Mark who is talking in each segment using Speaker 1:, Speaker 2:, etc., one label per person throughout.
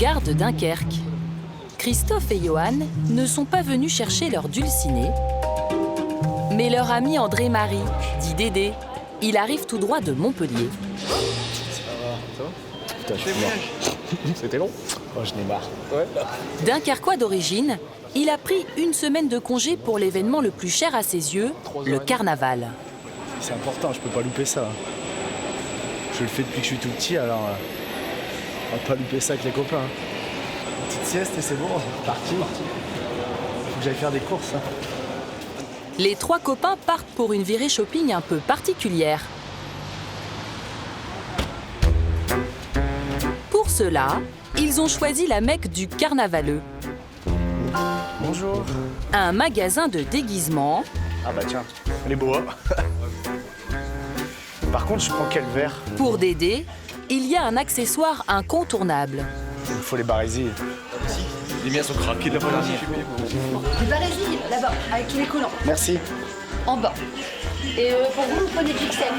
Speaker 1: Gare de Dunkerque. Christophe et Johan ne sont pas venus chercher leur dulciné, mais leur ami André-Marie, dit Dédé. Il arrive tout droit de Montpellier.
Speaker 2: Ça va? Putain, je suis mort. C'était long? Oh, je n'ai marre. Ouais.
Speaker 1: Dunkerquois d'origine, il a pris une semaine de congé pour l'événement le plus cher à ses yeux, le carnaval.
Speaker 2: C'est important, je peux pas louper ça. Je le fais depuis que je suis tout petit, alors on va pas louper ça avec les copains. Une petite sieste et c'est bon, parti. Faut que j'aille faire des courses.
Speaker 1: Les trois copains partent pour une virée shopping un peu particulière. Pour cela, ils ont choisi la Mecque du carnavaleux.
Speaker 2: Bonjour.
Speaker 1: Un magasin de déguisements.
Speaker 2: Ah bah tiens, elle est beau, hein. Par contre, je prends quel verre?
Speaker 1: Pour Dédé, il y a un accessoire incontournable.
Speaker 2: Il me faut les barésies.
Speaker 3: Les miens sont craqués de la barésie.
Speaker 4: Les barésies, là-bas, avec les collants,
Speaker 2: Merci.
Speaker 4: en bas. Et pour vous prenez du XL.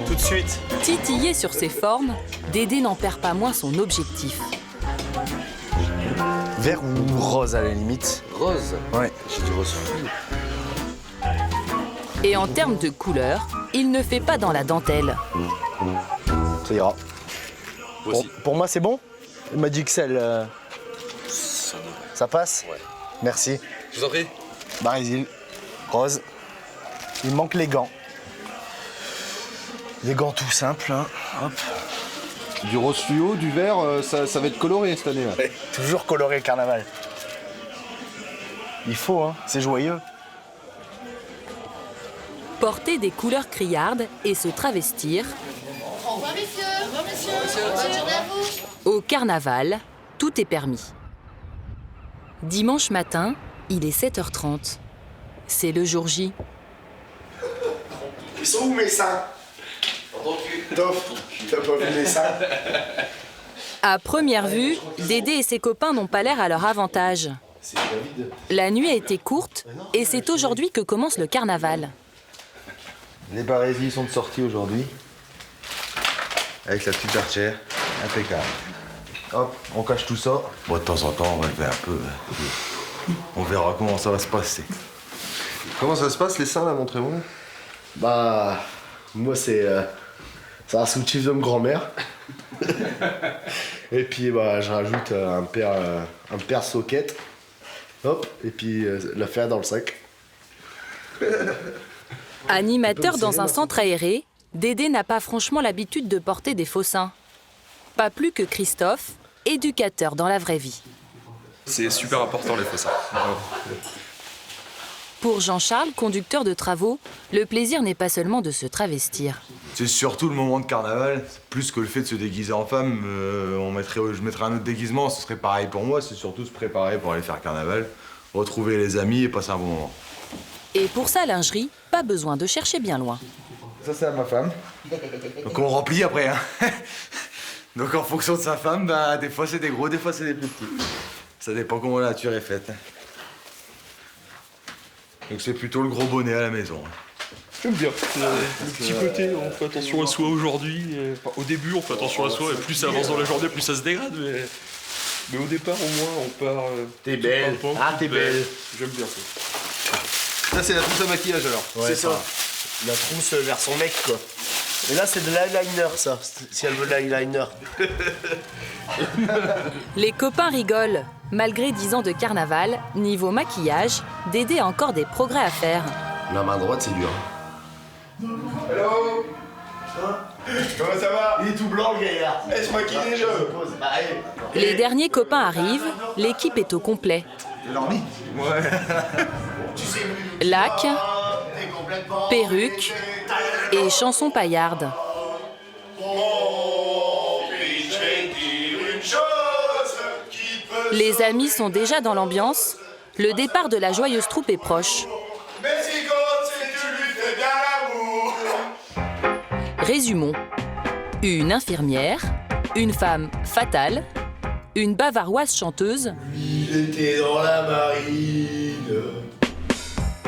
Speaker 2: Tout de suite.
Speaker 1: Titillé sur ses formes, Dédé n'en perd pas moins son objectif.
Speaker 2: Vert ou rose à la limite?
Speaker 3: Rose?
Speaker 2: Ouais.
Speaker 3: J'ai du rose fluo.
Speaker 1: Et en termes de couleur, il ne fait pas dans la dentelle.
Speaker 2: Ça ira.
Speaker 3: Voici.
Speaker 2: Pour moi, c'est bon? Magic Cell, ça passe?
Speaker 3: Ouais.
Speaker 2: Merci.
Speaker 3: Je vous en prie.
Speaker 2: Barésil, rose. Il me manque les gants. Des gants tout simples, hein. Hop.
Speaker 5: Du rose fluo, du vert, ça va être coloré cette année. Là.
Speaker 2: Toujours coloré le carnaval. Il faut, hein. C'est joyeux.
Speaker 1: Porter des couleurs criardes et se travestir.
Speaker 4: Au revoir, messieurs. Au revoir, messieurs. Bonne journée à vous.
Speaker 1: Au carnaval, tout est permis. Dimanche matin, il est 7h30. C'est le jour J.
Speaker 2: Ils sont où mes seins? Tof, t'as pas vu mes seins?
Speaker 1: À première vue, Dédé et ses copains n'ont pas l'air à leur avantage. La nuit a été courte et c'est aujourd'hui que commence le carnaval.
Speaker 5: Les barésies sont de sortie aujourd'hui. Avec la petite archère, impeccable. Hop, on cache tout ça. Bon, de temps en temps, on va lever un peu. On verra comment ça va se passer. Comment ça se passe les seins là, montrez-moi?
Speaker 2: Bah, moi c'est un soutif de ma grand-mère. Et puis bah, je rajoute un paire socket. Hop, et puis la faire dans le sac.
Speaker 1: Animateur dans un centre aéré, Dédé n'a pas franchement l'habitude de porter des faux seins. Pas plus que Christophe, éducateur dans la vraie vie.
Speaker 3: C'est super important les faux seins.
Speaker 1: Pour Jean-Charles, conducteur de travaux, le plaisir n'est pas seulement de se travestir.
Speaker 5: C'est surtout le moment de carnaval, plus que le fait de se déguiser en femme. Je mettrais un autre déguisement, ce serait pareil pour moi, c'est surtout se préparer pour aller faire carnaval, retrouver les amis et passer un bon moment.
Speaker 1: Et pour sa lingerie, pas besoin de chercher bien loin.
Speaker 5: Ça c'est à ma femme. Donc on remplit après. Hein. Donc en fonction de sa femme, bah, des fois c'est des gros, des fois c'est des plus petits. Ça dépend comment la nature est faite. Donc c'est plutôt le gros bonnet à la maison.
Speaker 3: J'aime bien. Le petit côté, on fait attention à soi aujourd'hui. Enfin, au début, on fait attention à soi et plus ça avance dans la journée, plus ça se dégrade. Mais au départ, au moins, on part.
Speaker 2: T'es belle. Ah, t'es belle.
Speaker 3: J'aime bien ça.
Speaker 5: Ça c'est la trousse à maquillage alors.
Speaker 2: Ouais, c'est ça. La trousse vers son mec, quoi. Et là, c'est de l'eyeliner, ça, si elle veut de l'eyeliner.
Speaker 1: Les copains rigolent. Malgré 10 ans de carnaval, niveau maquillage, Dédé a encore des progrès à faire.
Speaker 5: La main droite c'est dur.
Speaker 2: Hello. Comment ça va? Il est tout blanc, le gaillard. Je maquille déjà.
Speaker 1: Les derniers copains arrivent, l'équipe est au complet.
Speaker 5: Ouais.
Speaker 1: Lac, perruque et chansons paillardes. Les amis sont déjà dans l'ambiance. Le départ de la joyeuse troupe est proche. Résumons. Une infirmière, une femme fatale, une bavaroise chanteuse,
Speaker 2: Il était dans la marine.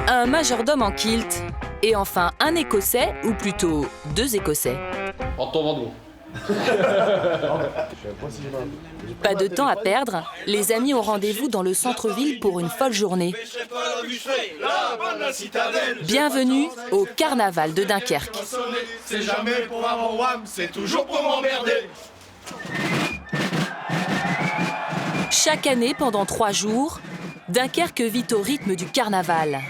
Speaker 1: un majordome en kilt et enfin un Écossais, ou plutôt 2 Écossais.
Speaker 3: En ton vendement.
Speaker 1: Pas de temps à perdre, les amis ont rendez-vous dans le centre-ville pour une folle journée. Bienvenue au Carnaval de Dunkerque.
Speaker 6: C'est jamais pour avoir wham, c'est toujours pour m'emmerder.
Speaker 1: Chaque année, pendant 3 jours, Dunkerque vit au rythme du carnaval.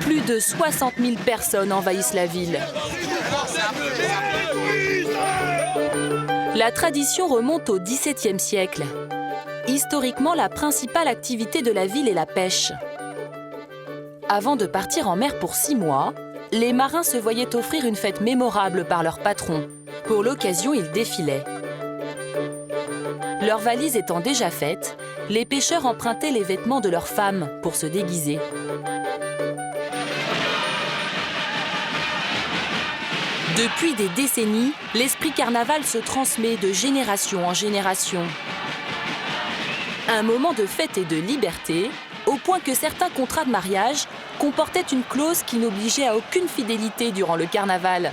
Speaker 1: Plus de 60 000 personnes envahissent la ville. La tradition remonte au XVIIe siècle. Historiquement, la principale activité de la ville est la pêche. Avant de partir en mer pour 6 mois, les marins se voyaient offrir une fête mémorable par leur patron. Pour l'occasion, ils défilaient. Leurs valises étant déjà faites, les pêcheurs empruntaient les vêtements de leurs femmes pour se déguiser. Depuis des décennies, l'esprit carnaval se transmet de génération en génération. Un moment de fête et de liberté, au point que certains contrats de mariage comportaient une clause qui n'obligeait à aucune fidélité durant le carnaval.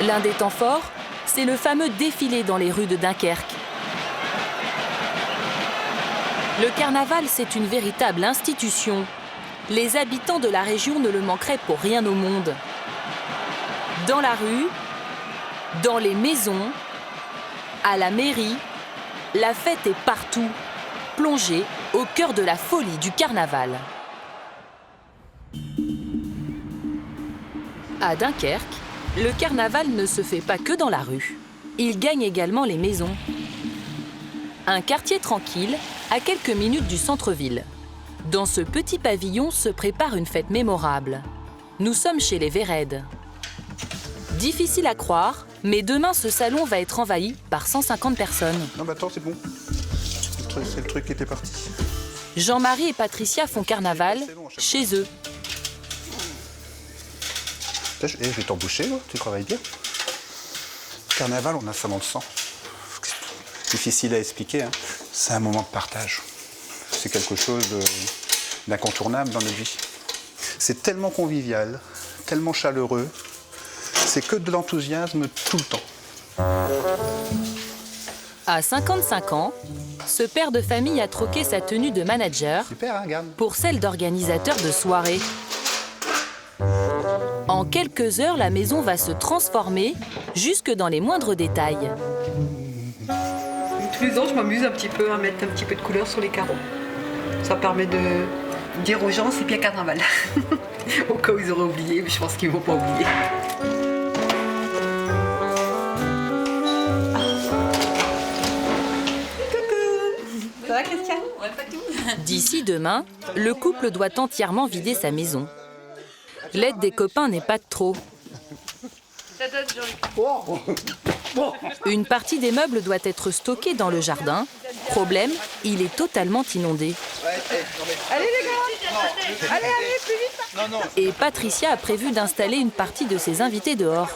Speaker 1: L'un des temps forts, c'est le fameux défilé dans les rues de Dunkerque. Le carnaval, c'est une véritable institution. Les habitants de la région ne le manqueraient pour rien au monde. Dans la rue, dans les maisons, à la mairie, la fête est partout, plongée au cœur de la folie du carnaval. À Dunkerque, le carnaval ne se fait pas que dans la rue. Il gagne également les maisons. Un quartier tranquille, à quelques minutes du centre-ville. Dans ce petit pavillon se prépare une fête mémorable. Nous sommes chez les Vérèdes. Difficile à croire, mais demain ce salon va être envahi par 150 personnes.
Speaker 7: Non, mais attends, c'est bon. C'est le truc qui était parti.
Speaker 1: Jean-Marie et Patricia font carnaval chez eux.
Speaker 7: Je vais t'embaucher, là. Tu travailles bien. Carnaval, on a ça dans le sang. Difficile à expliquer, hein. C'est un moment de partage. C'est quelque chose d'incontournable dans notre vie. C'est tellement convivial, tellement chaleureux. C'est que de l'enthousiasme tout le temps.
Speaker 1: À 55 ans, ce père de famille a troqué sa tenue de manager
Speaker 7: Super, hein, regarde.
Speaker 1: pour celle d'organisateur de soirée. En quelques heures, la maison va se transformer jusque dans les moindres détails.
Speaker 8: Tous les ans, je m'amuse un petit peu à mettre un petit peu de couleur sur les carreaux. Ça permet de dire aux gens, c'est bien carnaval. Au cas où ils auraient oublié, mais je pense qu'ils ne vont pas oublier. Ça va, Christian?
Speaker 1: D'ici demain, le couple doit entièrement vider sa maison. L'aide des copains n'est pas de trop. Une partie des meubles doit être stockée dans le jardin. Problème, il est totalement inondé.
Speaker 8: Allez les gars! Allez, plus vite!
Speaker 1: Et Patricia a prévu d'installer une partie de ses invités dehors.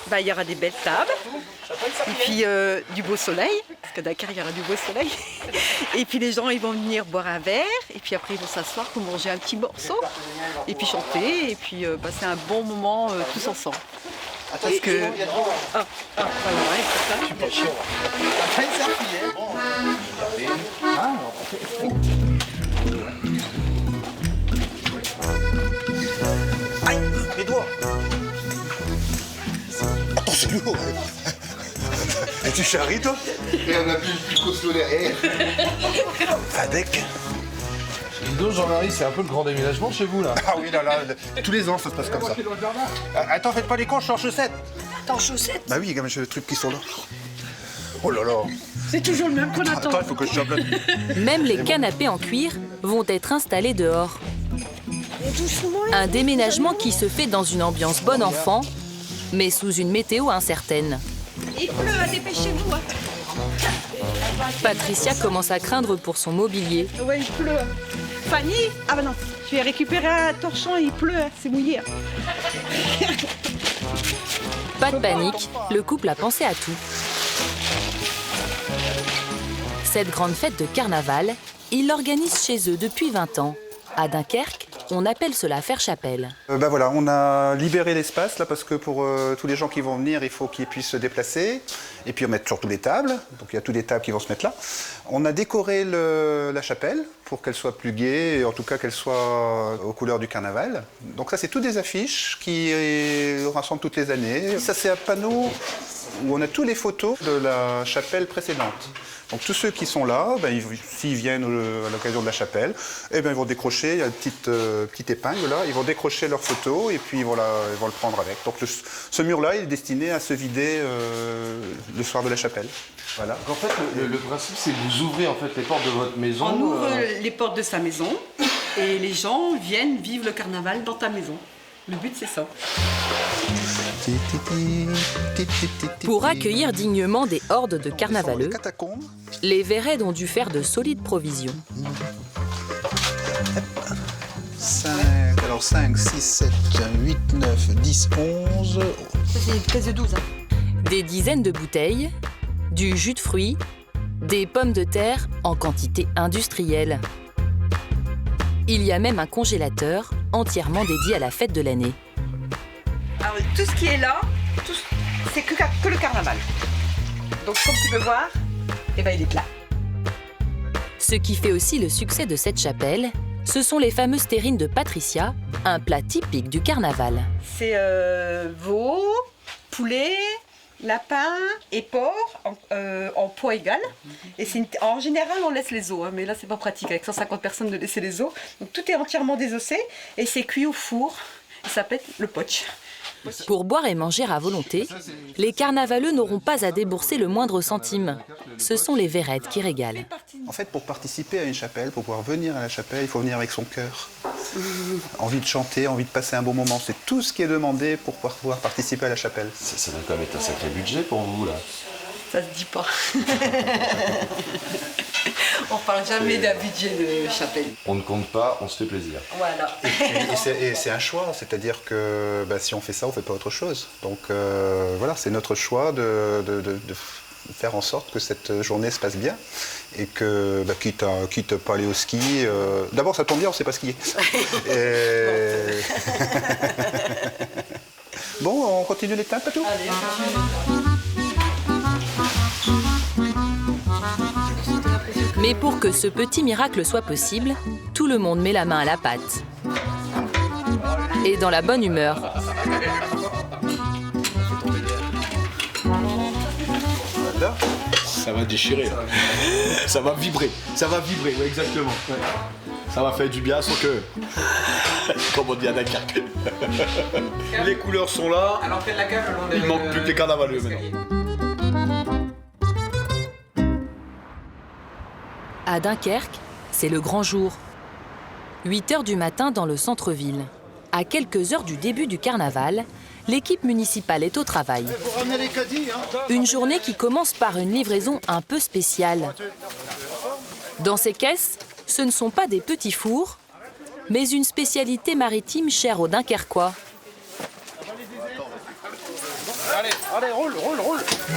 Speaker 8: Bah, il y aura des belles tables, et puis du beau soleil, parce qu'à Dakar, il y aura du beau soleil. Et puis les gens, ils vont venir boire un verre, et puis après, ils vont s'asseoir pour manger un petit morceau, et puis chanter, et puis passer un bon moment tous ensemble. Parce que...
Speaker 7: Aïe, mes doigts. Attends, c'est lourd. Et tu charries, toi?
Speaker 5: Et on a plus costaud derrière.
Speaker 7: Fadek.
Speaker 2: Dis donc, Jean-Marie, c'est un peu le grand déménagement chez vous, là.
Speaker 7: Ah oui, là, tous les ans, ça se passe comme ça. Attends, faites pas les cons, je suis en chaussettes.
Speaker 8: T'es en chaussettes?
Speaker 7: Bah oui, comme j'ai le truc qui sont là. Oh là là.
Speaker 8: C'est toujours le même qu'on attend.
Speaker 7: Attends, il faut que je chope là.
Speaker 1: Même les canapés en cuir vont être installés dehors. Un déménagement qui se fait dans une ambiance bon enfant, mais sous une météo incertaine.
Speaker 8: Il pleut, dépêchez-vous.
Speaker 1: Patricia commence à craindre pour son mobilier.
Speaker 8: Ouais, il pleut. Fanny? Ah bah non, je vais récupérer un torchon, il pleut, c'est mouillé.
Speaker 1: Pas de panique, le couple a pensé à tout. Cette grande fête de carnaval, ils l'organisent chez eux depuis 20 ans. À Dunkerque, on appelle cela faire chapelle.
Speaker 7: Voilà, on a libéré l'espace là parce que pour tous les gens qui vont venir, il faut qu'ils puissent se déplacer. Et puis on met surtout les tables, donc il y a toutes les tables qui vont se mettre là. On a décoré la chapelle pour qu'elle soit plus gaie, et en tout cas qu'elle soit aux couleurs du carnaval. Donc ça c'est toutes des affiches qui rassemblent toutes les années. Ça c'est un panneau où on a toutes les photos de la chapelle précédente. Donc tous ceux qui sont là, s'ils viennent à l'occasion de la chapelle, ils vont décrocher, il y a une petite épingle là, ils vont décrocher leur photo et puis ils vont le prendre avec. Donc ce mur-là il est destiné à se vider le soir de la chapelle. Voilà.
Speaker 9: Donc en fait le principe c'est que vous ouvrez en fait les portes de votre maison.
Speaker 8: On ouvre les portes de sa maison et les gens viennent vivre le carnaval dans ta maison. Le but c'est ça.
Speaker 1: Pour accueillir dignement des hordes de carnavaleux, les Verraides ont dû faire de solides provisions.
Speaker 7: 5, 6, 7, 8, 9, 10, 11...
Speaker 8: Ça c'est une caisse de 12.
Speaker 1: Des dizaines de bouteilles, du jus de fruits, des pommes de terre en quantité industrielle. Il y a même un congélateur entièrement dédié à la fête de l'année.
Speaker 8: Alors tout ce qui est là, c'est que le carnaval. Donc comme tu peux voir, il est là.
Speaker 1: Ce qui fait aussi le succès de cette chapelle, ce sont les fameuses terrines de Patricia, un plat typique du carnaval.
Speaker 8: C'est veau, poulet, lapin et porc en poids égal. Et en général, on laisse les os, mais là, c'est pas pratique avec 150 personnes de laisser les os. Donc tout est entièrement désossé et c'est cuit au four. Ça s'appelle le potch.
Speaker 1: Pour boire et manger à volonté, les carnavaleux n'auront pas à débourser le moindre centime. Ce sont les Verraides qui régalent.
Speaker 7: En fait, pour participer à une chapelle, pour pouvoir venir à la chapelle, il faut venir avec son cœur. Envie de chanter, envie de passer un bon moment. C'est tout ce qui est demandé pour pouvoir participer à la chapelle.
Speaker 9: Ça doit quand même être un sacré budget pour vous, là.
Speaker 8: Ça se dit pas. On parle jamais d'un budget de chapelle.
Speaker 9: On ne compte pas, on se fait plaisir.
Speaker 8: Voilà.
Speaker 7: Et c'est un choix, c'est-à-dire que si on fait ça, on ne fait pas autre chose. Donc voilà, c'est notre choix de faire en sorte que cette journée se passe bien. Et que, quitte à pas aller au ski, d'abord ça tombe bien, on ne sait pas skier. Bon, on continue l'étape, Patou ?
Speaker 8: Allez,
Speaker 1: Mais pour que ce petit miracle soit possible, tout le monde met la main à la pâte. Et dans la bonne humeur.
Speaker 2: Ça va déchirer, là. Ça va vibrer, ouais, exactement. Ouais. Ça va faire du bien à son cœur. Comme on dit à Dunkerque. Les couleurs sont là, il manque plus que les carnavaleux maintenant.
Speaker 1: À Dunkerque, c'est le grand jour. 8 h du matin dans le centre-ville. À quelques heures du début du carnaval, l'équipe municipale est au travail. Une journée qui commence par une livraison un peu spéciale. Dans ces caisses, ce ne sont pas des petits fours, mais une spécialité maritime chère aux Dunkerquois.
Speaker 2: Allez, roule.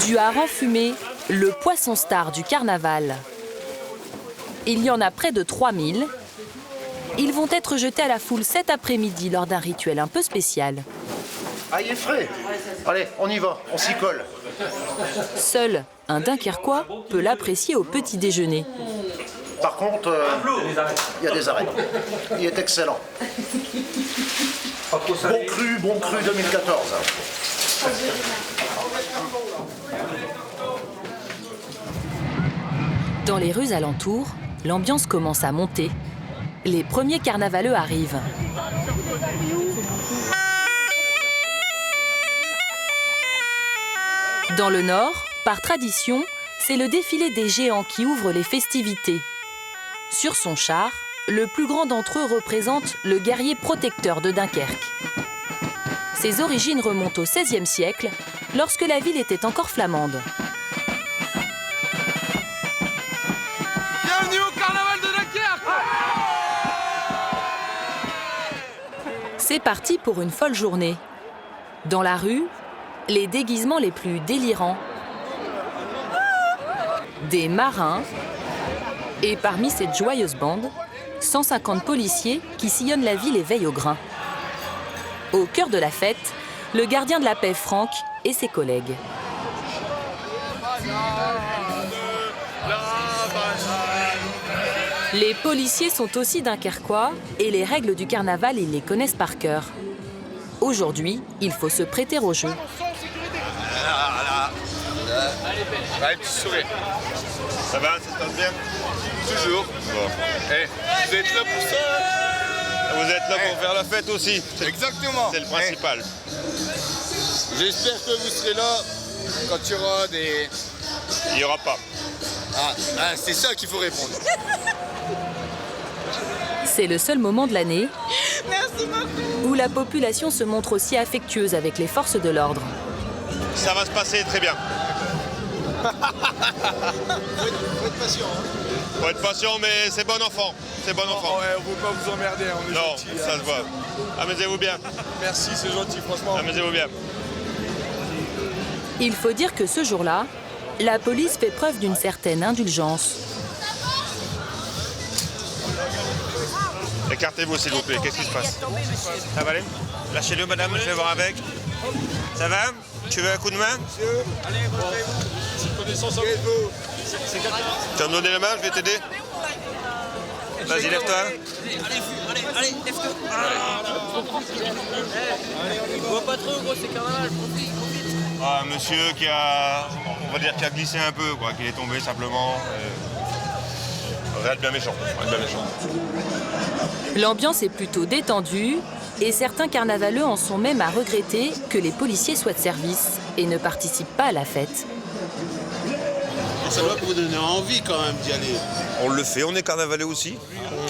Speaker 1: Du hareng fumé, le poisson star du carnaval. Il y en a près de 3000. Ils vont être jetés à la foule cet après-midi lors d'un rituel un peu spécial.
Speaker 6: Ah, il est frais. Allez, on y va, on s'y colle.
Speaker 1: Seul un Dunkerquois peut l'apprécier au petit déjeuner.
Speaker 6: Par contre, il y a des arrêts. Il est excellent. Bon cru 2014.
Speaker 1: Dans les rues alentours, l'ambiance commence à monter. Les premiers carnavaleux arrivent. Dans le Nord, par tradition, c'est le défilé des géants qui ouvre les festivités. Sur son char, le plus grand d'entre eux représente le guerrier protecteur de Dunkerque. Ses origines remontent au XVIe siècle, lorsque la ville était encore flamande.
Speaker 6: Bienvenue au carnaval de Dunkerque.
Speaker 1: C'est parti pour une folle journée. Dans la rue, les déguisements les plus délirants. Des marins. Et parmi cette joyeuse bande, 150 policiers qui sillonnent la ville et veillent au grain. Au cœur de la fête, le gardien de la paix Franck et ses collègues. Les policiers sont aussi dunkerquois et les règles du carnaval, ils les connaissent par cœur. Aujourd'hui, il faut se prêter au jeu.
Speaker 10: Allez, petit sourire. Ça va, ça se passe bien? Toujours. Bon. Hey, vous êtes là pour ça? Vous êtes là pour faire la fête aussi. Exactement. C'est le principal. J'espère que vous serez là quand il y aura des... Il n'y aura pas. Ah, c'est ça qu'il faut répondre.
Speaker 1: C'est le seul moment de l'année où la population se montre aussi affectueuse avec les forces de l'ordre.
Speaker 10: Ça va se passer très bien. Faut être patient. Faut être patient, mais c'est bon enfant. C'est bon enfant.
Speaker 11: Ouais, on ne veut pas vous emmerder, on est gentil.
Speaker 10: Non, ça se voit. Amusez-vous bien.
Speaker 11: Merci, c'est gentil, franchement.
Speaker 10: Amusez-vous bien.
Speaker 1: Il faut dire que ce jour-là, la police fait preuve d'une certaine indulgence.
Speaker 10: Écartez-vous, s'il vous plaît. Qu'est-ce qui se passe? Ça va aller? Lâchez-le, madame, je vais voir avec. Ça va? Tu veux un coup de main? Monsieur, allez, remontez-vous. Connaissance avec vous. Tu vas me donner la main, je vais t'aider. Vas-y, lève-toi.
Speaker 12: Allez, lève-toi. Allez, on voit pas trop, gros, c'est carnaval. Profite.
Speaker 10: Ah, monsieur qui a, on va dire, qui a glissé un peu, quoi, qui est tombé simplement. Reste bien méchant.
Speaker 1: L'ambiance est plutôt détendue et certains carnavaleux en sont même à regretter que les policiers soient de service et ne participent pas à la fête.
Speaker 13: Ça doit vous donner envie quand même d'y aller.
Speaker 10: On le fait, on est carnavaleux aussi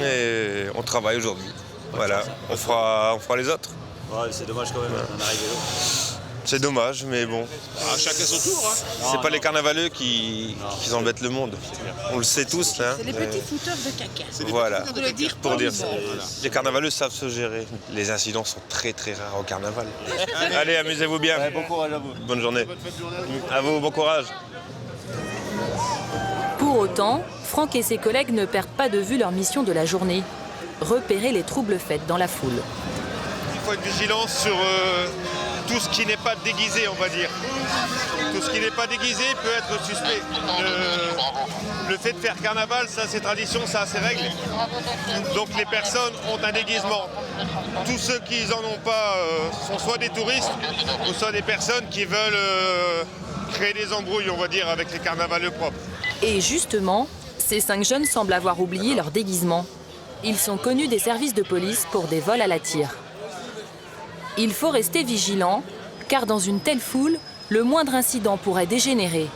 Speaker 10: et on travaille aujourd'hui. Voilà, on fera les autres.
Speaker 13: Ouais, c'est dommage quand même, on arrive là.
Speaker 10: C'est dommage, mais bon.
Speaker 13: Ah, chacun son tour, hein.
Speaker 10: C'est pas les carnavaleux qui embêtent le monde. On le sait tous, hein.
Speaker 4: C'est les petits fouteurs de caca.
Speaker 10: Voilà,
Speaker 4: De le dire
Speaker 10: pour dire.
Speaker 4: poliment.
Speaker 10: Les carnavaleux savent se gérer. Les incidents sont très très rares au carnaval. Allez, amusez-vous bien.
Speaker 13: Ouais, bon courage à vous.
Speaker 10: Bonne journée. À vous, bon courage.
Speaker 1: Pour autant, Franck et ses collègues ne perdent pas de vue leur mission de la journée, repérer les troubles faits dans la foule.
Speaker 10: Il faut être vigilant sur tout ce qui n'est pas déguisé, on va dire. Tout ce qui n'est pas déguisé peut être suspect. Le fait de faire carnaval, ça a ses traditions, ça a ses règles. Donc les personnes ont un déguisement. Tous ceux qui n'en ont pas sont soit des touristes ou soit des personnes qui veulent créer des embrouilles, on va dire, avec les carnavaleux propres.
Speaker 1: Et justement, ces 5 jeunes semblent avoir oublié leur déguisement. Ils sont connus des services de police pour des vols à la tire. Il faut rester vigilant, car dans une telle foule, le moindre incident pourrait dégénérer.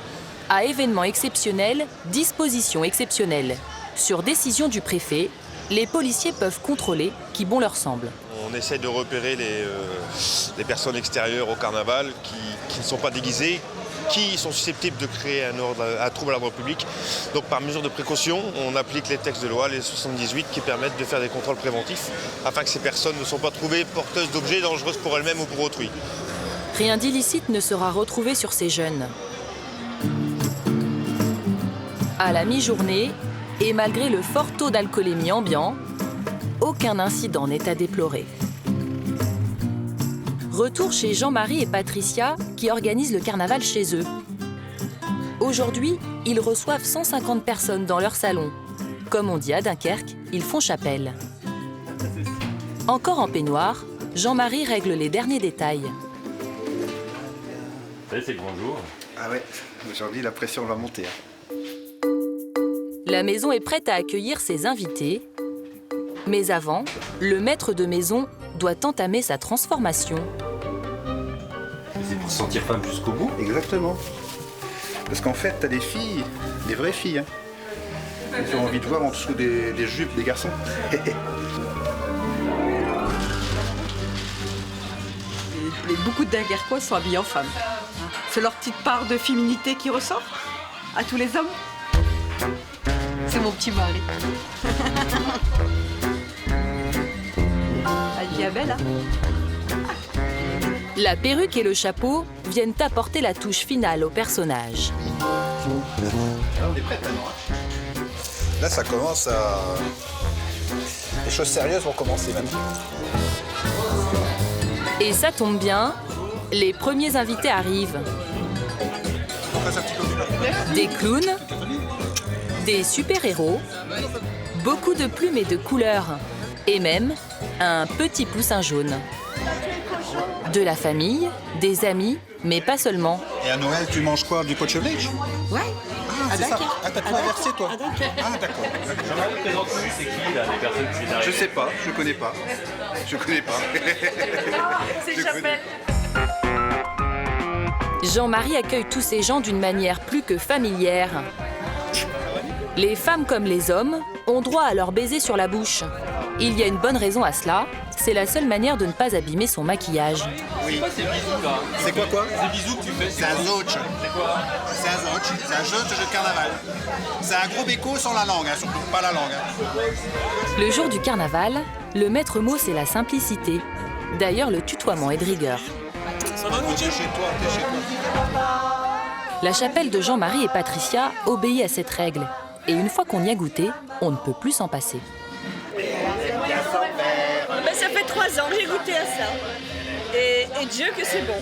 Speaker 1: À événement exceptionnel, disposition exceptionnelle. Sur décision du préfet, les policiers peuvent contrôler qui bon leur semble.
Speaker 10: On essaie de repérer les personnes extérieures au carnaval qui ne sont pas déguisées, qui sont susceptibles de créer un trouble à l'ordre public. Donc par mesure de précaution, on applique les textes de loi, les 78, qui permettent de faire des contrôles préventifs afin que ces personnes ne soient pas trouvées porteuses d'objets dangereux pour elles-mêmes ou pour autrui.
Speaker 1: Rien d'illicite ne sera retrouvé sur ces jeunes. À la mi-journée, et malgré le fort taux d'alcoolémie ambiant, aucun incident n'est à déplorer. Retour chez Jean-Marie et Patricia qui organisent le carnaval chez eux. Aujourd'hui, ils reçoivent 150 personnes dans leur salon. Comme on dit à Dunkerque, ils font chapelle. Encore en peignoir, Jean-Marie règle les derniers détails.
Speaker 14: C'est le grand jour.
Speaker 7: Ah ouais, aujourd'hui la pression va monter.
Speaker 1: La maison est prête à accueillir ses invités. Mais avant, le maître de maison doit entamer sa transformation.
Speaker 14: C'est pour se sentir femme jusqu'au bout?
Speaker 7: Exactement. Parce qu'en fait, t'as des filles, des vraies filles, hein, qui ont envie de voir en dessous des jupes des garçons.
Speaker 8: Beaucoup de Dunkerquois sont habillés en femmes. C'est leur petite part de féminité qui ressort à tous les hommes. C'est mon petit mari. Elle devient belle, hein?
Speaker 1: La perruque et le chapeau viennent apporter la touche finale au personnage.
Speaker 7: On est prête, non?
Speaker 5: Là, ça commence à
Speaker 7: Les choses sérieuses vont commencer maintenant.
Speaker 1: Et ça tombe bien, les premiers invités arrivent. Des clowns, des super-héros, beaucoup de plumes et de couleurs, et même un petit poussin jaune. De la famille, des amis, mais pas seulement.
Speaker 7: Et à Noël, tu manges quoi? Du pot de chevalier?
Speaker 8: Ouais.
Speaker 7: Ah, c'est ça. Ah, t'as tout inversé, toi? Ah, d'accord.
Speaker 14: C'est qui, là, les personnes qui viennent
Speaker 7: Je sais pas, je connais pas. Je connais pas.
Speaker 8: C'est Chapelle.
Speaker 1: Jean-Marie accueille tous ces gens d'une manière plus que familière. Les femmes comme les hommes ont droit à leur baiser sur la bouche. Il y a une bonne raison à cela, c'est la seule manière de ne pas abîmer son maquillage.
Speaker 7: Oui. C'est quoi?
Speaker 14: Ces bisous que tu fais,
Speaker 7: C'est un zotch.
Speaker 14: C'est quoi?
Speaker 7: C'est un zotch, c'est un jeu de carnaval. C'est un gros béco sans la langue, surtout pas la langue.
Speaker 1: Le jour du carnaval, le maître mot c'est la simplicité. D'ailleurs, le tutoiement est de rigueur.
Speaker 7: T'es chez toi.
Speaker 1: La chapelle de Jean-Marie et Patricia obéit à cette règle. Et une fois qu'on y a goûté, on ne peut plus s'en passer.
Speaker 15: Ben, ça fait 3 ans que j'ai goûté à ça. Et Dieu que c'est bon.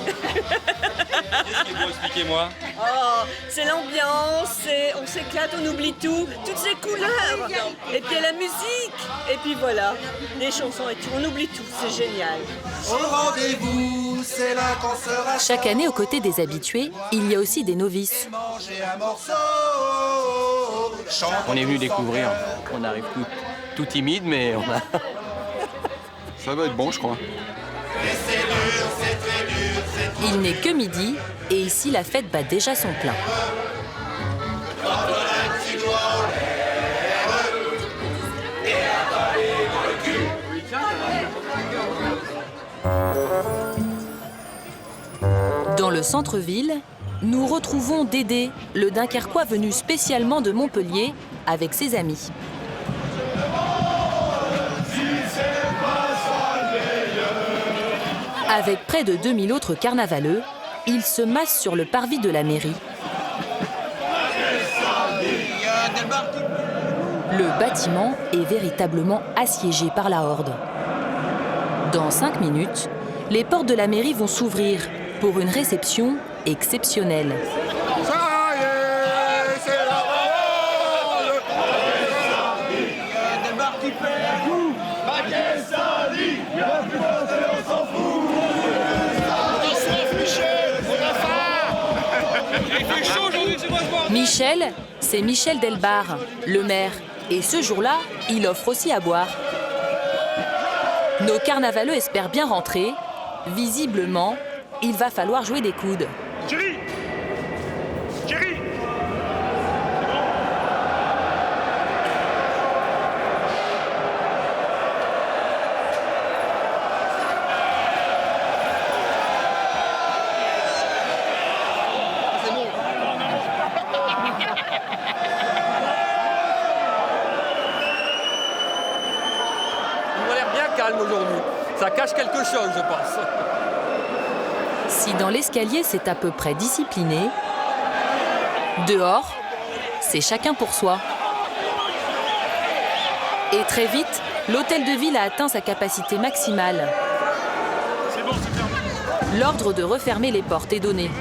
Speaker 14: Qu'est-ce qui est bon? Expliquez-moi.
Speaker 15: Oh, c'est l'ambiance, on s'éclate, on oublie tout, toutes ces couleurs. Et puis la musique. Et puis voilà, les chansons et tout, on oublie tout, c'est génial.
Speaker 7: Au rendez-vous, c'est là qu'on sera.
Speaker 1: Chaque année, aux côtés des habitués, il y a aussi des novices.
Speaker 14: On est venu découvrir. On arrive tout timide, mais on a...
Speaker 7: Ça va être bon, je crois.
Speaker 1: Il n'est que midi et ici la fête bat déjà son plein. Dans le centre-ville, nous retrouvons Dédé, le Dunkerquois venu spécialement de Montpellier avec ses amis. Avec près de 2000 autres carnavaleux, ils se massent sur le parvis de la mairie. Le bâtiment est véritablement assiégé par la horde. Dans 5 minutes, les portes de la mairie vont s'ouvrir pour une réception exceptionnelle. Michel, c'est Michel Delbar, le maire. Et ce jour-là, il offre aussi à boire. Nos carnavaleux espèrent bien rentrer. Visiblement, il va falloir jouer des coudes.
Speaker 10: Thierry! Thierry!
Speaker 12: Ils ont l'air bien calmes aujourd'hui. Ça cache quelque chose, je pense.
Speaker 1: Si dans l'escalier c'est à peu près discipliné, dehors, c'est chacun pour soi. Et très vite, l'hôtel de ville a atteint sa capacité maximale. L'ordre de refermer les portes est donné.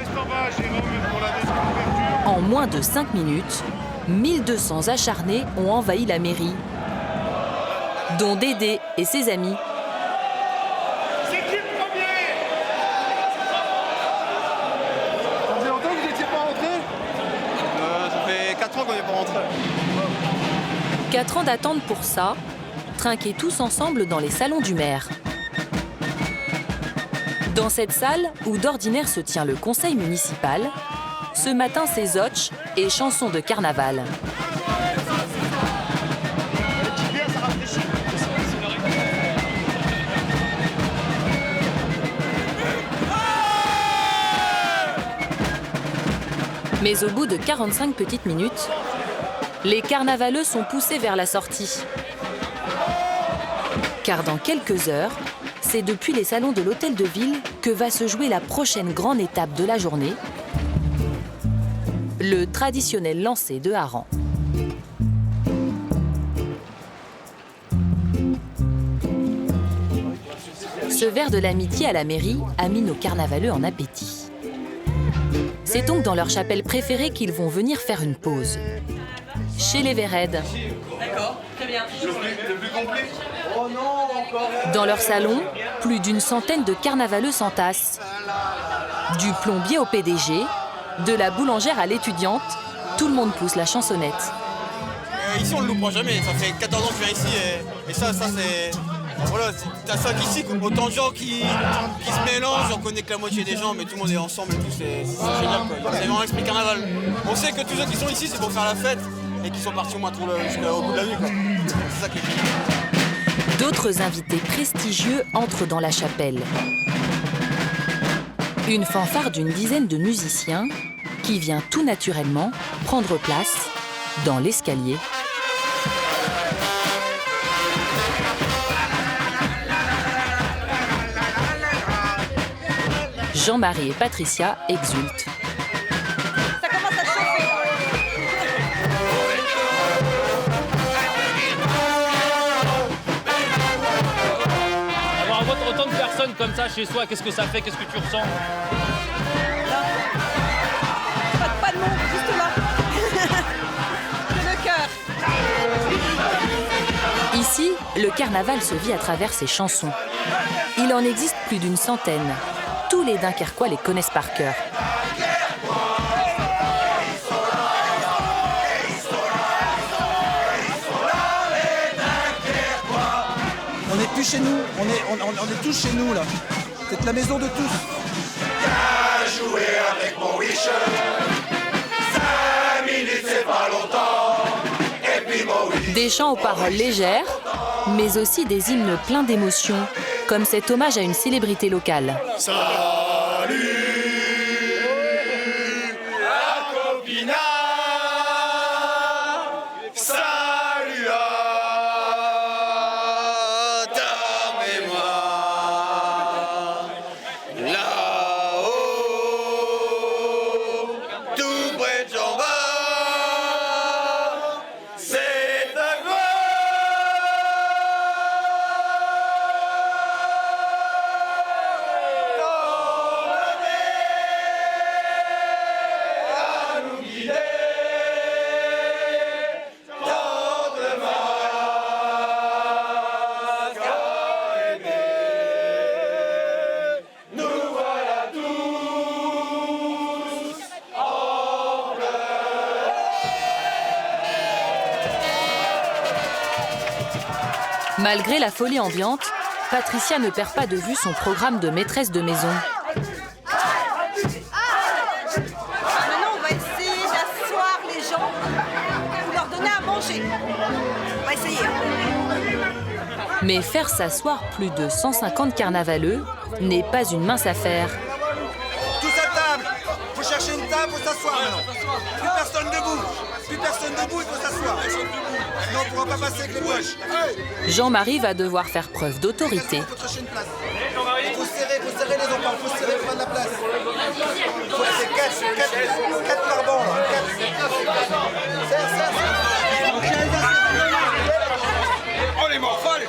Speaker 1: En moins de 5 minutes, 1200 acharnés ont envahi la mairie, dont Dédé et ses amis.
Speaker 11: Ça faisait longtemps que vous n'étiez pas rentré?
Speaker 12: Ça fait 4 ans qu'on n'est pas rentré.
Speaker 1: 4 ans d'attente pour ça, trinquer tous ensemble dans les salons du maire. Dans cette salle, où d'ordinaire se tient le conseil municipal, ce matin c'est zotch et chansons de carnaval. Mais au bout de 45 petites minutes, les carnavaleux sont poussés vers la sortie. Car dans quelques heures, c'est depuis les salons de l'hôtel de ville que va se jouer la prochaine grande étape de la journée, le traditionnel lancer de hareng. Ce verre de l'amitié à la mairie a mis nos carnavaleux en appétit. C'est donc dans leur chapelle préférée qu'ils vont venir faire une pause. Chez les Vérèdes.
Speaker 12: D'accord, très bien.
Speaker 10: Le plus complet.
Speaker 1: Dans leur salon, plus d'une centaine de carnavaleux s'entassent. Du plombier au PDG, de la boulangère à l'étudiante, tout le monde pousse la chansonnette.
Speaker 16: Ici, on ne le loupera jamais. Ça fait 14 ans que je viens ici et ça c'est... Voilà, t'as ça qu'ici, autant de gens qui se mélangent, on connaît que la moitié des gens, mais tout le monde est ensemble et tout, c'est génial quoi. C'est vraiment l'esprit carnaval. On sait que tous ceux qui sont ici, c'est pour faire la fête et qui sont partis au moins jusqu'au bout de la nuit quoi. C'est ça qui est génial.
Speaker 1: D'autres invités prestigieux entrent dans la chapelle. Une fanfare d'une dizaine de musiciens qui vient tout naturellement prendre place dans l'escalier. Jean-Marie et Patricia exultent.
Speaker 8: Ça commence à chauffer.
Speaker 17: Avoir autant de personnes comme ça chez soi, qu'est-ce que ça fait? Qu'est-ce que tu ressens?
Speaker 8: Pas de mots, juste là. Que le cœur.
Speaker 1: Ici, le carnaval se vit à travers ses chansons. Il en existe plus d'une centaine. Tous les Dunkerquois les connaissent par cœur.
Speaker 18: On n'est plus chez nous, on est tous chez nous là. C'est la maison de tous.
Speaker 19: Viens jouer avec mon wish. 5 minutes c'est pas longtemps. Et puis mon wish.
Speaker 1: Des chants aux paroles légères, mais aussi des hymnes pleins d'émotions, comme cet hommage à une célébrité locale.
Speaker 19: Salut à Copina. Salut à ta mémoire. Là-haut, tout près de Jean-Baptiste, c'est ta gloire.
Speaker 1: Malgré la folie ambiante, Patricia ne perd pas de vue son programme de maîtresse de maison.
Speaker 8: Maintenant, on va essayer d'asseoir les gens pour leur donner à manger. On va essayer.
Speaker 1: Mais faire s'asseoir plus de 150 carnavaleux n'est pas une mince affaire.
Speaker 18: Tous à table. Faut chercher une table, faut s'asseoir maintenant. Plus personne debout. Plus personne debout, il faut s'asseoir. Sinon, on ne pourra pas passer avec les poches.
Speaker 1: Jean-Marie va devoir faire preuve d'autorité.
Speaker 18: Il faut chercher une place. Il faut serrer les enfants, il faut serrer pour de la place. Il faut laisser 4 par banc là. 4. Serre.
Speaker 19: Oh les morphales.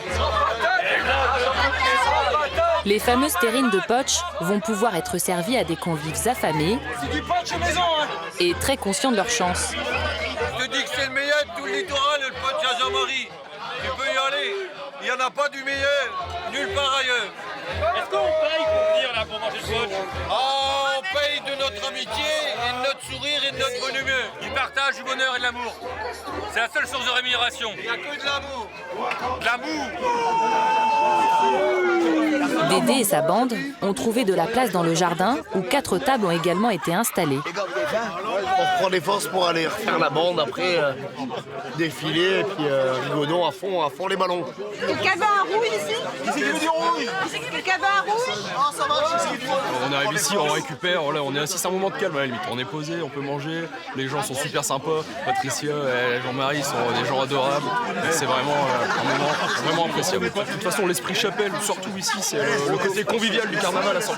Speaker 1: Les fameuses terrines de Potch vont pouvoir être servies à des convives affamés et très conscients de leur chance.
Speaker 20: Je te dis que c'est le meilleur de tout le littoral, le Potch à Jean-Marie. Tu peux y aller. Il n'y en a pas du meilleur, nulle part ailleurs.
Speaker 17: Est-ce qu'on paye pour venir là pour manger le Potch?
Speaker 20: Oh, on paye de notre amitié et de notre sourire et de notre bonne humeur.
Speaker 17: Du partage, du bonheur et de l'amour. C'est la seule source de rémunération.
Speaker 20: Il n'y a que de l'amour.
Speaker 17: De l'amour.
Speaker 1: Dédé et sa bande ont trouvé de la place dans le jardin où 4 tables ont également été installées.
Speaker 6: On reprend des forces pour aller refaire la bande après, défiler et puis rigodons à fond les ballons.
Speaker 8: Quelqu'un veut un rouge ici? Quelqu'un veut un rouge? Oh, ça va.
Speaker 3: On arrive ici, on récupère, voilà, on est assis, c'est un moment de calme à la limite. On est posé, on peut manger, les gens sont super sympas. Patricia et Jean-Marie sont des gens adorables. C'est vraiment un moment vraiment appréciable. De toute façon, l'esprit chapelle, surtout ici, c'est le côté convivial du carnaval à 100%.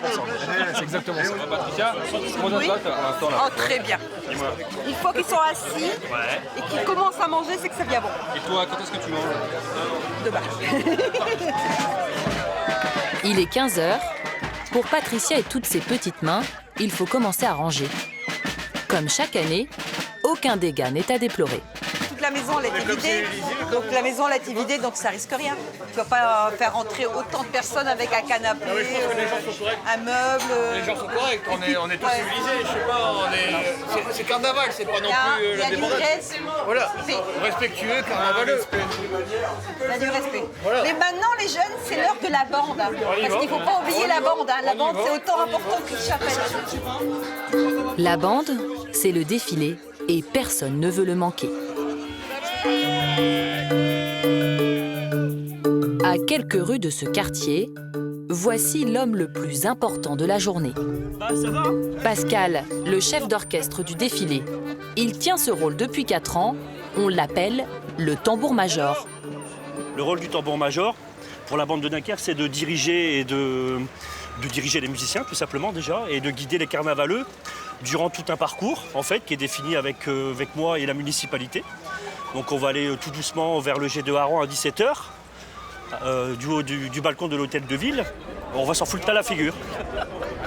Speaker 3: C'est exactement ça.
Speaker 17: Patricia, comment ça se passe à l'instant là?
Speaker 8: Oh, très bien. Une fois qu'ils sont assis et qu'ils commencent à manger, c'est que c'est bien bon.
Speaker 17: Et toi, quand est-ce que tu manges?
Speaker 8: Demain.
Speaker 1: Il est 15h. Pour Patricia et toutes ses petites mains, il faut commencer à ranger. Comme chaque année, aucun dégât n'est à déplorer.
Speaker 8: Toute la maison elle a été vidée, donc ça risque rien. Tu vas pas faire rentrer autant de personnes avec un canapé, un meuble.
Speaker 20: Les gens sont corrects, on est tous civilisés, je sais pas, c'est carnaval, c'est pas non plus la débandade. Voilà, respectueux, carnavaleux.
Speaker 8: Il y a du respect. Voilà. Mais maintenant les jeunes, c'est l'heure de la bande. Parce qu'il ne faut pas oublier la bande. La bande c'est autant important qu'une chapelle.
Speaker 1: La bande, c'est le défilé et personne ne veut le manquer. À quelques rues de ce quartier, voici l'homme le plus important de la journée. Pascal, le chef d'orchestre du défilé. Il tient ce rôle depuis 4 ans. On l'appelle le tambour-major.
Speaker 21: Le rôle du tambour-major, pour la bande de Dunkerque, c'est de diriger diriger les musiciens, tout simplement déjà, et de guider les carnavaleux durant tout un parcours, en fait, qui est défini avec moi et la municipalité. Donc on va aller tout doucement vers le G2 Haran à 17h, du haut du balcon de l'hôtel de ville. On va s'en foutre à la figure.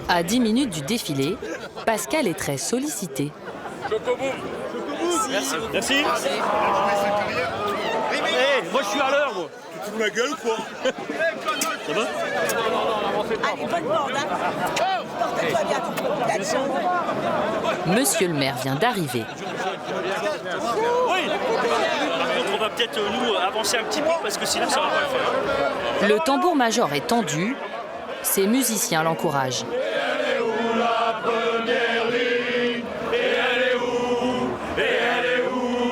Speaker 1: À 10 minutes du défilé, Pascal est très sollicité.
Speaker 21: Merci. Merci. Hey, moi je suis à l'heure, moi.
Speaker 20: Tu te fous la gueule ou quoi?
Speaker 21: Ça va?
Speaker 8: Allez, bonne bande, hein. Porte-toi bien pour la population.
Speaker 1: Monsieur le maire vient d'arriver.
Speaker 21: Oui. On va peut-être nous avancer un petit peu parce que sinon ça va pas le faire.
Speaker 1: Le tambour-major est tendu. Ses musiciens l'encouragent.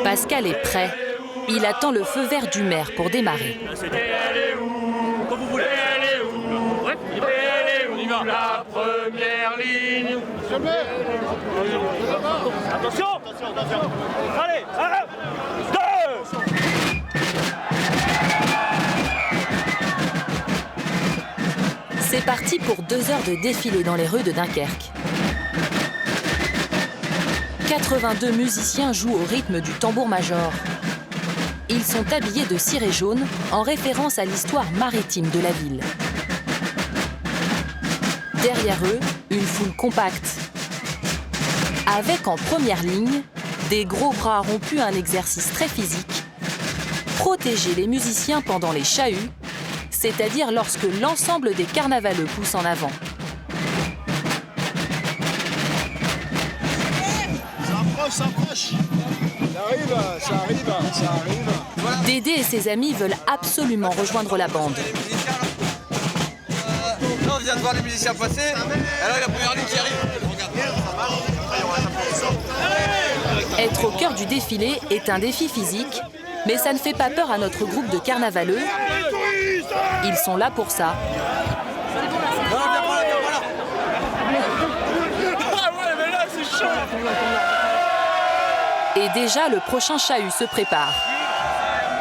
Speaker 1: Pascal est prêt. Il attend le feu vert du maire pour démarrer.
Speaker 21: Comme vous voulez. Ouais, on y va. La première ligne. Attention. Allez, 1, 2.
Speaker 1: C'est parti pour 2 heures de défilé dans les rues de Dunkerque. 82 musiciens jouent au rythme du tambour-major. Ils sont habillés de ciré jaune en référence à l'histoire maritime de la ville. Derrière eux, une foule compacte. Avec en première ligne, des gros bras rompus, un exercice très physique. Protéger les musiciens pendant les chahuts, c'est-à-dire lorsque l'ensemble des carnavaleux poussent en avant.
Speaker 20: Ça approche. Ça arrive. Voilà.
Speaker 1: Dédé et ses amis veulent absolument rejoindre la bande.
Speaker 16: Là, on vient de voir les musiciens passer. Alors, la première ligne qui arrive.
Speaker 1: Être au cœur du défilé est un défi physique, mais ça ne fait pas peur à notre groupe de carnavaleux. Ils sont là pour ça.
Speaker 20: Ah ouais, mais là, c'est chaud.
Speaker 1: Et déjà, le prochain chahut se prépare.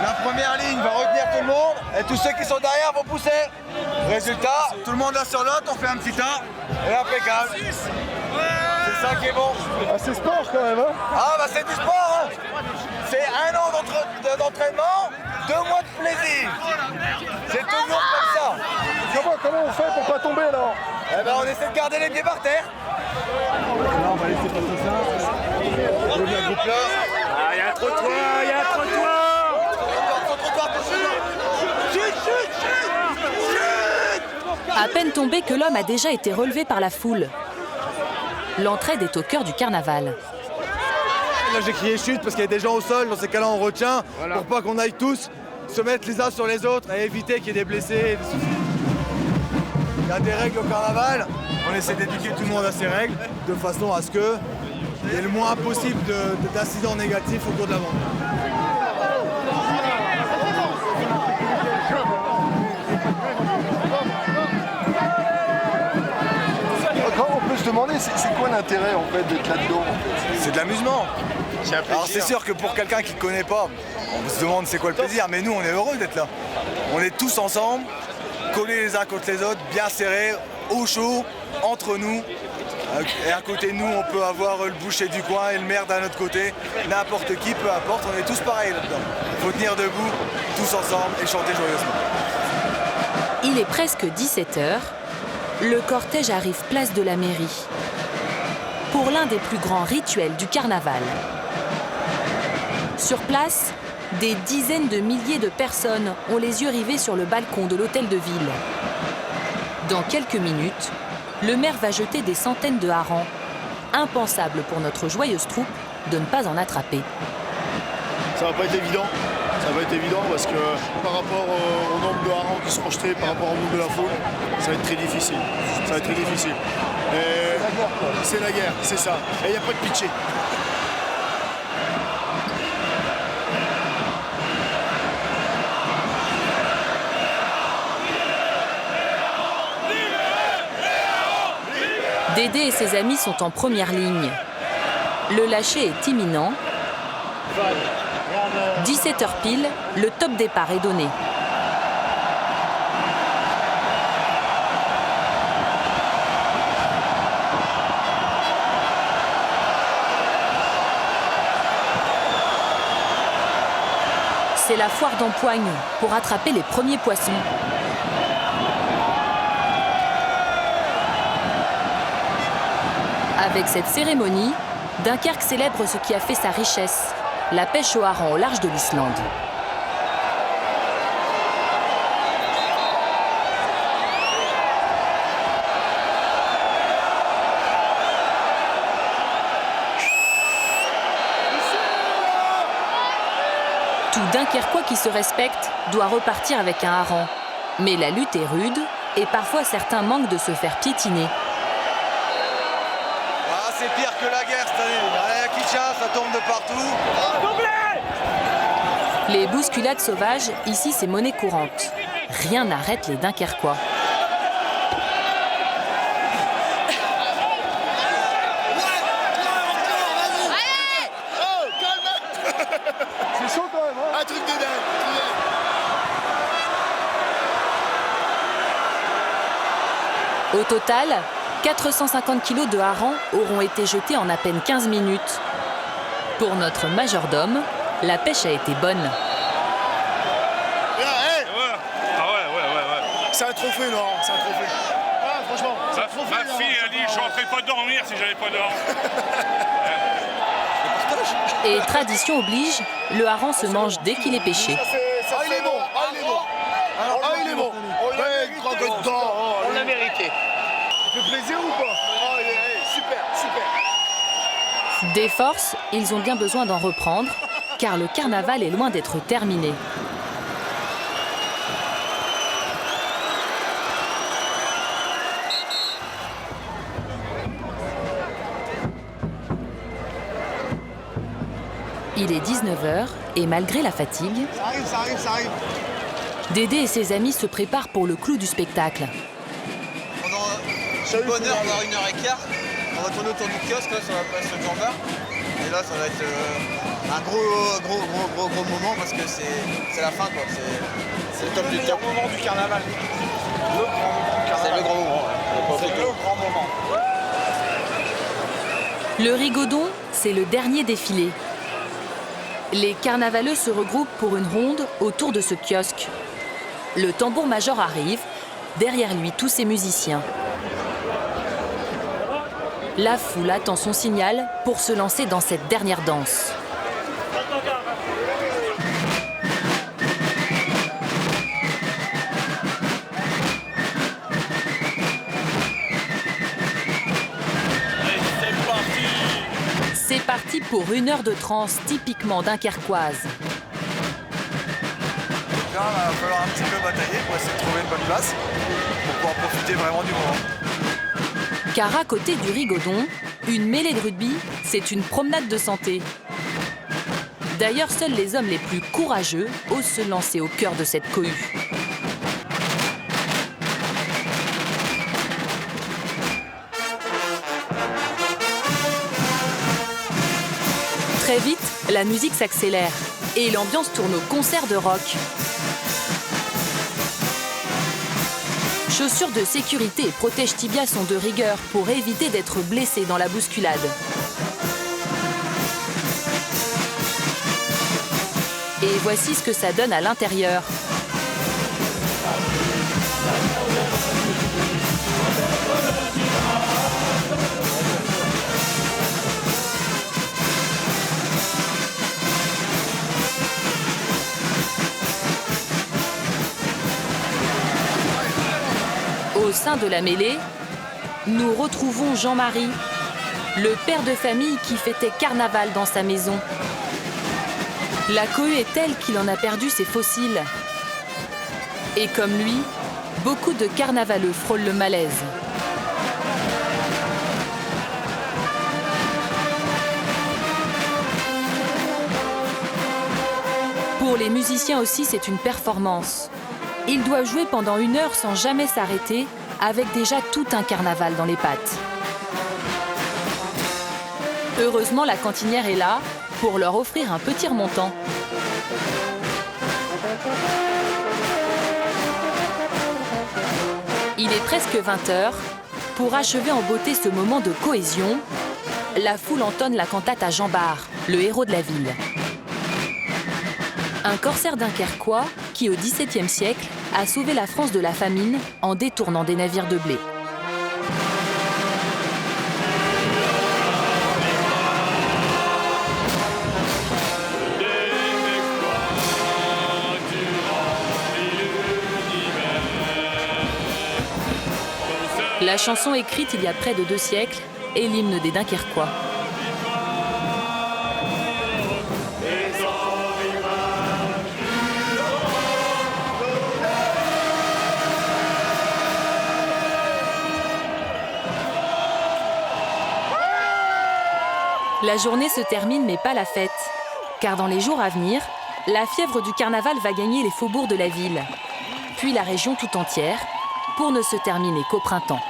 Speaker 18: La première ligne va retenir tout le monde et tous ceux qui sont derrière vont pousser. Résultat, tout le monde là sur l'autre, on fait un petit tas et impeccable. C'est ça qui est bon.
Speaker 11: Ah, c'est sport quand même, hein?
Speaker 18: Ah bah c'est du sport, hein. C'est 1 an d'entraînement, 2 mois de plaisir. C'est toujours comme ça.
Speaker 11: Comment on fait pour pas tomber alors?
Speaker 18: Eh ben on essaie de garder les pieds par terre.
Speaker 11: Non, on va laisser passer ça.
Speaker 21: Ah, il y a un trottoir, il y a un trottoir.
Speaker 1: À peine tombé que l'homme a déjà été relevé par la foule. L'entraide est au cœur du carnaval.
Speaker 18: Là j'ai crié chute parce qu'il y a des gens au sol, dans ces cas-là on retient pour pas qu'on aille tous se mettre les uns sur les autres et éviter qu'il y ait des blessés. Il y a des règles au carnaval, on essaie d'éduquer tout le monde à ces règles de façon à ce qu'il y ait le moins possible d'incidents négatifs au cours de la vente.
Speaker 11: On peut se demander, c'est quoi l'intérêt en fait d'être là-dedans?
Speaker 18: C'est de l'amusement. Alors c'est sûr que pour quelqu'un qui ne connaît pas, on se demande c'est quoi le plaisir, mais nous on est heureux d'être là. On est tous ensemble, collés les uns contre les autres, bien serrés, au chaud, entre nous. Et à côté de nous, on peut avoir le boucher du coin et le maire d'un autre côté. N'importe qui, peu importe, on est tous pareils là-dedans. Il faut tenir debout, tous ensemble et chanter joyeusement.
Speaker 1: Il est presque 17h. Le cortège arrive place de la mairie pour l'un des plus grands rituels du carnaval. Sur place, des dizaines de milliers de personnes ont les yeux rivés sur le balcon de l'hôtel de ville. Dans quelques minutes, le maire va jeter des centaines de harengs. Impensable pour notre joyeuse troupe de ne pas en attraper.
Speaker 2: Ça va pas être évident. Ça va être évident parce que par rapport au nombre de harengs qui seront jetés, par rapport au nombre de la foule, ça va être très difficile. Ça va être très difficile. Et c'est la guerre, c'est ça. Et il n'y a pas de pitché.
Speaker 1: Dédé et ses amis sont en première ligne. Le lâcher est imminent. 17h pile, le top départ est donné. C'est la foire d'Empoigne pour attraper les premiers poissons. Avec cette cérémonie, Dunkerque célèbre ce qui a fait sa richesse, la pêche au hareng au large de l'Islande. Tout Dunkerquois qui se respecte doit repartir avec un hareng. Mais la lutte est rude et parfois certains manquent de se faire piétiner.
Speaker 18: C'est pire que la guerre cette année. Il n'y a rien qui tient, ça tombe de partout.
Speaker 1: Les bousculades sauvages, ici c'est monnaie courante. Rien n'arrête les Dunkerquois.
Speaker 2: C'est chaud quand même, hein. Un truc de dingue.
Speaker 1: Au total, 450 kilos de harengs auront été jetés en à peine 15 minutes. Pour notre majordome, la pêche a été bonne.
Speaker 2: C'est un trophée, Laurent, c'est un trophée. Ah, franchement, c'est un trophée.
Speaker 9: Ma fille a dit je rentrais pas dormir si j'avais pas d'or.
Speaker 1: Et tradition oblige, le hareng se mange dès qu'il est pêché.
Speaker 2: Ah, il est bon, il est bon.
Speaker 20: On l'a mérité.
Speaker 2: Ça fait plaisir ou pas? Super.
Speaker 1: Des forces, ils ont bien besoin d'en reprendre, car le carnaval est loin d'être terminé. Il est 19h et malgré la fatigue,
Speaker 2: Ça arrive.
Speaker 1: Dédé et ses amis se préparent pour le clou du spectacle.
Speaker 16: Pendant une bonne heure, voire 1h15, on va tourner autour du kiosque là, sur la place de Jean-Bart. Et là, ça va être un gros moment parce que c'est la fin quoi. C'est le top du top.
Speaker 20: Le moment du carnaval.
Speaker 16: C'est le grand moment.
Speaker 20: C'est le grand moment.
Speaker 1: Le rigodon, c'est le dernier défilé. Les carnavaleux se regroupent pour une ronde autour de ce kiosque. Le tambour-major arrive, derrière lui tous ses musiciens. La foule attend son signal pour se lancer dans cette dernière danse. C'est parti pour une heure de transe typiquement dunkerquoise.
Speaker 18: Là, il va falloir un petit peu batailler pour essayer de trouver une bonne place pour pouvoir profiter vraiment du moment.
Speaker 1: Car à côté du rigodon, une mêlée de rugby, c'est une promenade de santé. D'ailleurs, seuls les hommes les plus courageux osent se lancer au cœur de cette cohue. Très vite, la musique s'accélère et l'ambiance tourne au concert de rock. Chaussures de sécurité et protège-tibia sont de rigueur pour éviter d'être blessé dans la bousculade. Et voici ce que ça donne à l'intérieur. sein de la mêlée, nous retrouvons Jean-Marie, le père de famille qui fêtait carnaval dans sa maison. La cohue est telle qu'il en a perdu ses fossiles. Et comme lui, beaucoup de carnavaleux frôlent le malaise. Pour les musiciens aussi, c'est une performance. Ils doivent jouer pendant 1 heure sans jamais s'arrêter, avec déjà tout un carnaval dans les pattes. Heureusement, la cantinière est là pour leur offrir un petit remontant. Il est presque 20h. Pour achever en beauté ce moment de cohésion, la foule entonne la cantate à Jean Bart, le héros de la ville. Un corsaire dunkerquois qui, au XVIIe siècle, a sauvé la France de la famine en détournant des navires de blé. La chanson écrite il y a près de 2 siècles est l'hymne des Dunkerquois. La journée se termine, mais pas la fête. Car dans les jours à venir, la fièvre du carnaval va gagner les faubourgs de la ville, puis la région tout entière, pour ne se terminer qu'au printemps.